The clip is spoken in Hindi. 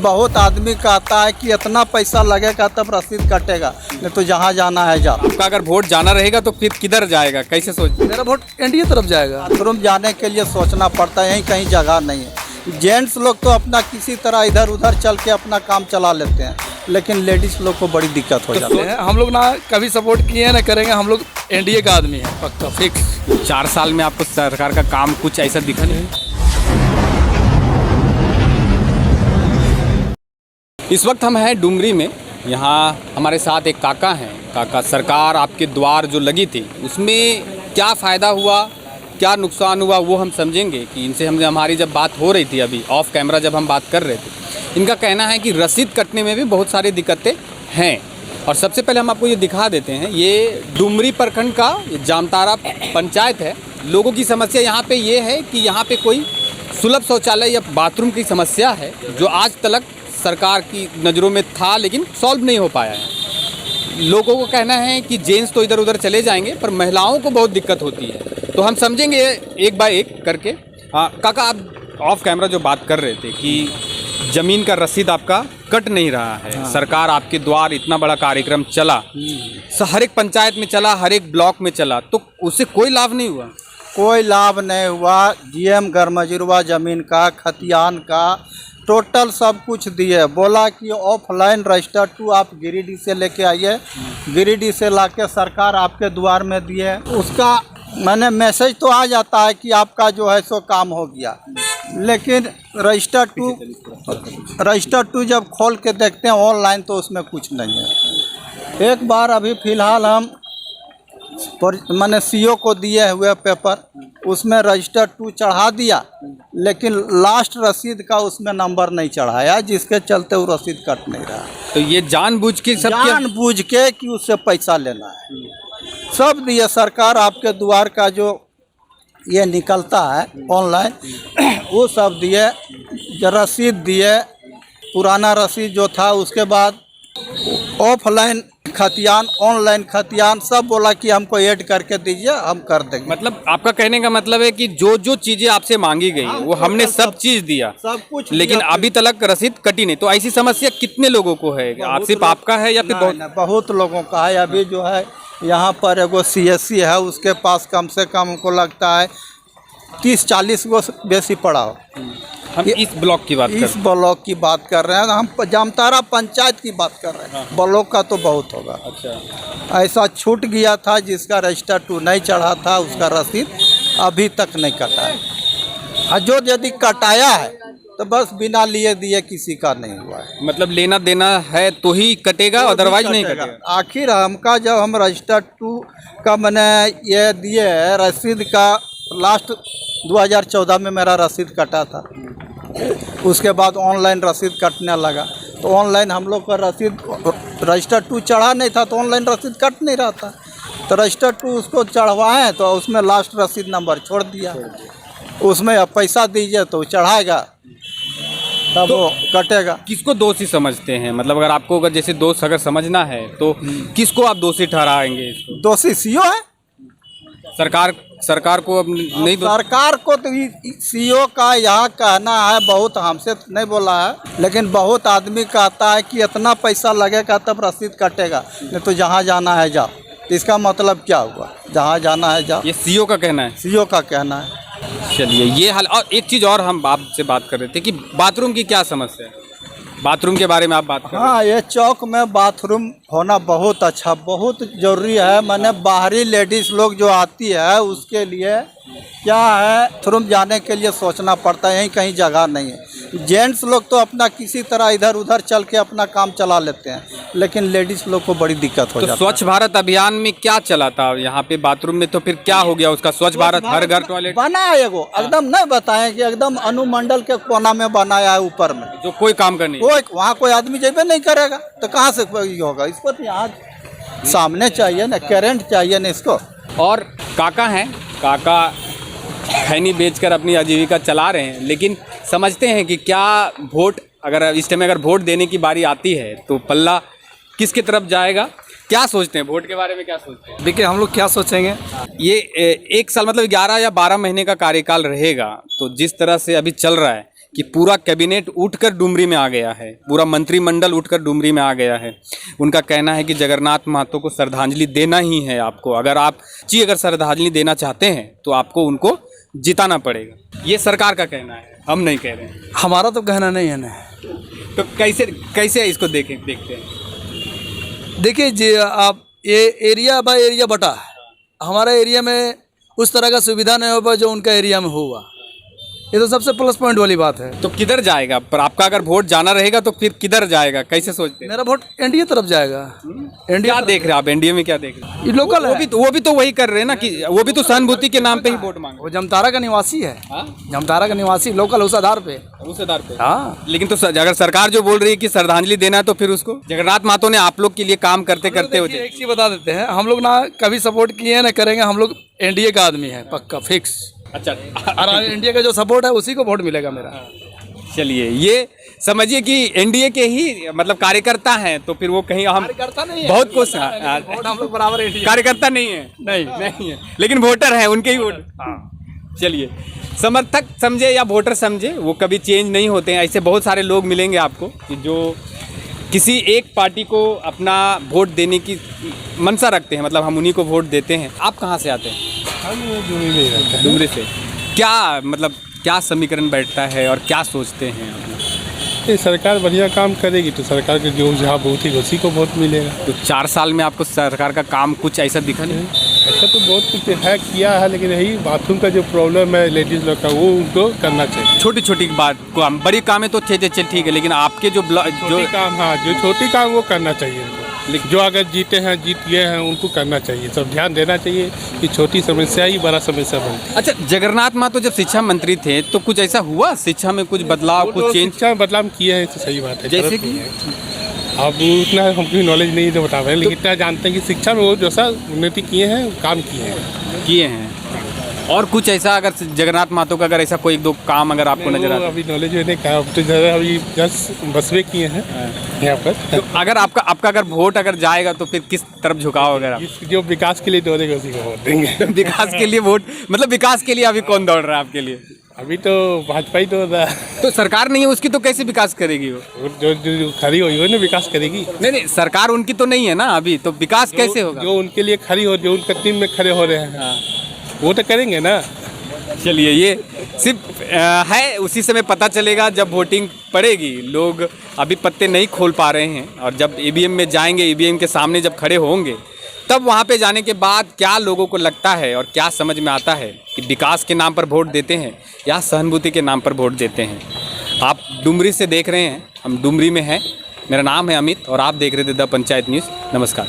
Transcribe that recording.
बहुत आदमी कहता है कि इतना पैसा लगेगा तब रसीद कटेगा, नहीं तो जहाँ जाना है जा। आपका अगर वोट जाना रहेगा तो फिर किधर जाएगा, कैसे सोच? मेरा वोट एनडीए तरफ जाएगा। बाथरूम जाने के लिए सोचना पड़ता है, यहीं कहीं जगह नहीं है। जेंट्स लोग तो अपना किसी तरह इधर उधर चल के अपना काम चला लेते हैं, लेकिन लेडीज लोग को बड़ी दिक्कत हो जाती है। हम लोग ना कभी सपोर्ट किए हैं ना करेंगे, हम लोग एनडीए का आदमी है पक्का फिक्स। 4 साल में आपको सरकार का काम कुछ ऐसा दिखा नहीं? इस वक्त हम हैं डुमरी में। यहाँ हमारे साथ एक काका हैं। काका, सरकार आपके द्वार जो लगी थी उसमें क्या फ़ायदा हुआ, क्या नुकसान हुआ, वो हम समझेंगे कि इनसे हमारी जब बात हो रही थी, अभी ऑफ कैमरा जब हम बात कर रहे थे, इनका कहना है कि रसीद कटने में भी बहुत सारी दिक्कतें हैं। और सबसे पहले हम आपको ये दिखा देते हैं, ये डुमरी प्रखंड का जामताड़ा पंचायत है। लोगों की समस्या यहाँ पे ये है कि यहाँ पे कोई सुलभ शौचालय या बाथरूम की समस्या है जो आज तक सरकार की नज़रों में था लेकिन सॉल्व नहीं हो पाया है। लोगों को कहना है कि जेंट्स तो इधर उधर चले जाएंगे पर महिलाओं को बहुत दिक्कत होती है। तो हम समझेंगे एक बाय एक करके। काका, आप ऑफ कैमरा जो बात कर रहे थे कि ज़मीन का रसीद आपका कट नहीं रहा है। हाँ। सरकार आपके द्वार इतना बड़ा कार्यक्रम चला, हर एक पंचायत में चला, हर एक ब्लॉक में चला, तो उससे कोई लाभ नहीं हुआ? कोई लाभ नहीं हुआ। जीएम गरमजुरवा ज़मीन का, खतियान का, टोटल सब कुछ दिए। बोला कि ऑफलाइन रजिस्टर 2 आप गिरिडीह से लेके आइए। गिरिडीह से लाके सरकार आपके द्वार में दिए। उसका मैंने मैसेज तो आ जाता है कि आपका जो है सो काम हो गया, लेकिन रजिस्टर 2 जब खोल के देखते हैं ऑनलाइन तो उसमें कुछ नहीं है। एक बार अभी फ़िलहाल हम मैंने सीओ को दिए हुए पेपर, उसमें रजिस्टर 2 चढ़ा दिया, लेकिन लास्ट रसीद का उसमें नंबर नहीं चढ़ाया, जिसके चलते वो रसीद कट नहीं रहा। तो ये जानबूझ के जानबूझ के कि उससे पैसा लेना है। सब दिए सरकार आपके द्वार का जो ये निकलता है ऑनलाइन, वो सब दिए, रसीद दिए, पुराना रसीद जो था। उसके बाद ऑफलाइन खतियान, ऑनलाइन खतियान, सब बोला कि हमको ऐड करके दीजिए, हम कर देंगे। मतलब आपका कहने का मतलब है कि जो जो चीजें आपसे मांगी गई वो हमने सब चीज दिया, सब कुछ, लेकिन अभी तक रसीद कटी नहीं। तो ऐसी समस्या कितने लोगों को है? आप सिर्फ आपका है या फिर बहुत लोगों का है? अभी जो है यहाँ पर एगो CSC है, उसके पास कम से कम हमको लगता है 30-40 गो बेसी पड़ा हो। हम इस ब्लॉक की बात इस ब्लॉक की बात कर रहे हैं, हम जामताड़ा पंचायत की बात कर रहे हैं। ब्लॉक का तो बहुत होगा। अच्छा, ऐसा छूट गया था जिसका रजिस्टर 2 नहीं चढ़ा था, उसका रसीद अभी तक नहीं कटा है। जो यदि कटाया है तो बस बिना लिए दिए किसी का नहीं हुआ है। मतलब लेना देना है तो ही कटेगा, अदरवाइज नहीं कटेगा। आखिर हमका जब हम रजिस्टर 2 का मैंने ये दिए रसीद का, लास्ट 2014 में मेरा रसीद कटा था। उसके बाद ऑनलाइन रसीद कटने लगा, तो ऑनलाइन हम लोग का रसीद, रजिस्टर 2 चढ़ा नहीं था तो ऑनलाइन रसीद कट नहीं रहा था। तो रजिस्टर 2 उसको चढ़वाएँ तो उसमें लास्ट रसीद नंबर छोड़ दिया, उसमें अब पैसा दीजिए तो चढ़ाएगा, तब तो वो कटेगा। किसको दोषी समझते हैं? मतलब अगर आपको अगर जैसे दोष अगर समझना है तो किसको आप दोषी ठहराएंगे? इसको दोषी सीओ है। सरकार को अब नहीं, सरकार को तो सीओ का यहाँ कहना है, बहुत हमसे नहीं बोला है, लेकिन बहुत आदमी कहता है कि इतना पैसा लगेगा तब रसीद कटेगा, नहीं तो जहाँ जाना है जाओ। इसका मतलब क्या हुआ? जहाँ जाना है जाओ। ये सीओ का कहना है। सीओ का कहना है। चलिए, ये हाल। और एक चीज़ और हम आपसे बात कर रहे थे कि बाथरूम की क्या समस्या है? बाथरूम के बारे में आप बात कर रहे हैं। हाँ, ये चौक में बाथरूम होना बहुत अच्छा, बहुत ज़रूरी है। मैंने बाहरी लेडीज़ लोग जो आती है उसके लिए क्या है, बाथरूम जाने के लिए सोचना पड़ता है, यहीं कहीं जगह नहीं है। जेंट्स लोग तो अपना किसी तरह इधर उधर चल के अपना काम चला लेते हैं, लेकिन लेडीज़ लोग को बड़ी दिक्कत हो जाती है। स्वच्छ भारत अभियान में क्या चला था यहाँ पे बाथरूम में, तो फिर क्या हो गया उसका? स्वच्छ भारत हर घर टॉयलेट बना एगो एकदम नहीं बताएं कि एकदम अनुमंडल के कोना में बनाया है, ऊपर में जो कोई काम करनी, वहाँ कोई आदमी जेबे नहीं करेगा तो कहाँ से होगा? इसको तो यहाँ सामने चाहिए ना, करंट चाहिए ना इसको। और काका हैं, काका खैनी बेचकर अपनी आजीविका चला रहे हैं, लेकिन समझते हैं कि क्या वोट, अगर इस टाइम अगर वोट देने की बारी आती है तो पल्ला किसकी तरफ जाएगा? क्या सोचते हैं वोट के बारे में? क्या सोचते हैं? देखिए, हम लोग क्या सोचेंगे, ये 1 साल मतलब 11 या 12 महीने का कार्यकाल रहेगा, तो जिस तरह से अभी चल रहा है कि पूरा कैबिनेट उठकर डुमरी में आ गया है, पूरा मंत्रिमंडल उठकर डुमरी में आ गया है। उनका कहना है कि जगन्नाथ महतो को श्रद्धांजलि देना ही है आपको। अगर श्रद्धांजलि देना चाहते हैं तो आपको उनको जिताना पड़ेगा। ये सरकार का कहना है, हम नहीं कह रहे हैं। हमारा तो कहना नहीं है ना। तो कैसे इसको देखते हैं? देखिए जी, आप ये एरिया बाय एरिया बटा है। हमारे एरिया में उस तरह का सुविधा नहीं हो पाया जो उनका एरिया में हुआ। ये तो सबसे प्लस पॉइंट वाली बात है। तो किधर जाएगा? पर आपका अगर वोट जाना रहेगा तो फिर किधर जाएगा, कैसे सोचते हैं? मेरा वोट एनडीए तरफ जाएगा। एनडीए क्या देख रहे हैं आप? एनडीए में क्या देख रहे हैं? ये लोकल है। वो भी तो वही कर रहे हैं ना, कि वो भी तो सहानुभूति के नाम पे ही वोट मांग वो जमतारा का निवासी है। हाँ? जमतारा का निवासी लोकल उस आधार पे। उस आधार पे। हाँ, लेकिन तो अगर सरकार जो बोल रही है कि श्रद्धांजलि देना है तो फिर उसको जगन्नाथ महतो ने आप लोग के लिए काम करते करते हो एक चीज बता देते हैं, हम लोग ना कभी सपोर्ट किए हैं ना करेंगे। हम लोग एनडीए का आदमी है, पक्का फिक्स। अच्छा, और एनडीए का जो सपोर्ट है उसी को वोट मिलेगा मेरा। चलिए, ये समझिए कि एनडीए के ही मतलब कार्यकर्ता हैं, तो फिर वो कहीं हम कार्यकर्ता नहीं है, बहुत कुछ वोट हम लोग बराबर एनडीए कार्यकर्ता नहीं है, नहीं है, लेकिन वोटर है, उनके ही वोट। चलिए, समर्थक समझे या वोटर समझे, वो कभी चेंज नहीं होते हैं। ऐसे बहुत सारे लोग मिलेंगे आपको कि जो किसी एक पार्टी को अपना वोट देने की मंशा रखते हैं, मतलब हम उन्हीं को वोट देते हैं। आप कहाँ से आते हैं? डुमरी से। क्या समीकरण बैठता है और क्या सोचते हैं? ये सरकार बढ़िया काम करेगी तो सरकार के जो जहाँ वोट है उसी को वोट मिलेगा। तो 4 साल में आपको सरकार का काम कुछ ऐसा दिखा नहीं? ऐसा तो बहुत कुछ है किया है, लेकिन यही बाथरूम का जो प्रॉब्लम है लेडीज लोग का, वो उनको करना चाहिए। छोटी छोटी बात को हम, बड़ी काम है तो ठीक है, लेकिन आपके जो काम, हाँ, जो छोटी काम वो करना चाहिए उनको। जो अगर जीत गए हैं उनको करना चाहिए, सब ध्यान देना चाहिए कि छोटी समस्या ही बड़ा समस्या बनती है। अच्छा, जगन्नाथ महतो जब शिक्षा मंत्री थे तो कुछ ऐसा हुआ शिक्षा में, कुछ बदलाव, कुछ चेंज? शिक्षा में बदलाव किए हैं तो सही बात है। जैसे कि अब उतना हमको नॉलेज नहीं तो बता रहे हैं, लेकिन इतना जानते हैं कि शिक्षा में वो जैसा उन्नति किए हैं, काम किए हैं। और कुछ ऐसा अगर जगन्नाथ महतो का अगर ऐसा कोई 1-2 काम अगर आपको नजर आता है? अभी नॉलेज मैंने कहा, तो ज़्यादा अभी जस्ट बसवे किए हैं यहाँ पर। तो अगर आपका अगर वोट अगर जाएगा तो फिर किस तरफ झुकाव अगर आप? जो विकास के लिए दौड़ेगा उसी को वोट देंगे। विकास के लिए वोट, मतलब विकास के लिए अभी कौन दौड़ रहा है आपके लिए? अभी तो भाजपा ही दौड़ रहा है। तो सरकार नहीं है उसकी, तो कैसे विकास करेगी वो? जो खड़ी हुई हो ना विकास करेगी। नहीं, सरकार उनकी तो नहीं है ना अभी, तो विकास कैसे होगा? जो उनके लिए खड़ी हो, जो उनका टीम में खड़े हो रहे हैं, वो तो करेंगे ना। चलिए, ये सिर्फ है, उसी समय पता चलेगा जब वोटिंग पड़ेगी। लोग अभी पत्ते नहीं खोल पा रहे हैं, और जब ईवीएम में जाएंगे, ईवीएम के सामने जब खड़े होंगे, तब वहाँ पे जाने के बाद क्या लोगों को लगता है और क्या समझ में आता है कि विकास के नाम पर वोट देते हैं या सहानुभूति के नाम पर वोट देते हैं। आप डुमरी से देख रहे हैं, हम डुमरी में हैं। मेरा नाम है अमित और आप देख रहे थे द पंचायत न्यूज़। नमस्कार।